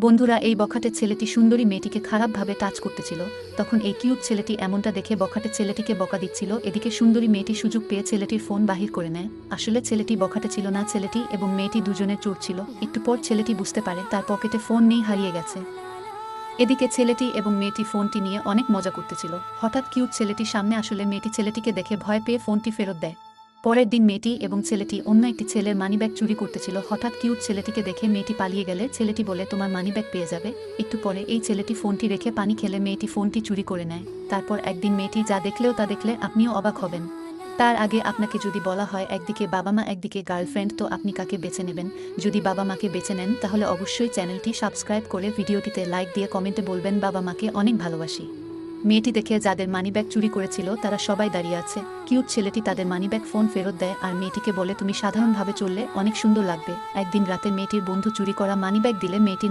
বন্ধুরা, এই বখাটে ছেলেটি সুন্দরী মেয়েটিকে খারাপভাবে টাচ করতেছিল। তখন এই কিউট ছেলেটি এমনটা দেখে বখাটে ছেলেটিকে বকা দিচ্ছিল। এদিকে সুন্দরী মেয়েটি সুযোগ পেয়ে ছেলেটির ফোন বাহির করে নেয়। আসলে ছেলেটি বখাটে ছিল না, ছেলেটি এবং মেয়েটি দুজনের চোর ছিল। একটু পর ছেলেটি বুঝতে পারে তার পকেটে ফোন নেই, হারিয়ে গেছে। এদিকে ছেলেটি এবং মেয়েটি ফোনটি নিয়ে অনেক মজা করতেছিল। হঠাৎ কিউট ছেলেটির সামনে আসলে মেয়েটি ছেলেটিকে দেখে ভয় পেয়ে ফোনটি ফেরত দেয়। পরের দিন মেয়েটি এবং ছেলেটি অন্য একটি ছেলের মানিব্যাগ চুরি করতেছিল। হঠাৎ কিউট ছেলেটিকে দেখে মেয়েটি পালিয়ে গেলে ছেলেটি বলে, তোমার মানিব্যাগ পেয়ে যাবে। একটু পরে এই ছেলেটি ফোনটি রেখে পানি খেলে মেয়েটি ফোনটি চুরি করে নেয়। তারপর একদিন মেয়েটি যা দেখলেও তা দেখলে আপনিও অবাক হবেন। তার আগে আপনাকে যদি বলা হয় একদিকে বাবা মা একদিকে গার্লফ্রেন্ড, তো আপনি কাকে বেছে নেবেন? যদি বাবা মাকে বেছে নেন তাহলে অবশ্যই চ্যানেলটি সাবস্ক্রাইব করে ভিডিওটিতে লাইক দিয়ে কমেন্টে বলবেন বাবা মাকে অনেক ভালোবাসি। মেয়েটি দেখে যাদের মানিব্যাগ চুরি করেছিল তারা সবাই দাঁড়িয়ে আছে। কিউট ছেলেটি তাদের মানিব্যাগ ফোন ফেরত দেয় আর মেয়েটিকে বলে, তুমি সাধারণভাবে চললে অনেক সুন্দর লাগবে। একদিন রাতে মেয়েটির বন্ধু চুরি করা মানিব্যাগ দিলে মেয়েটির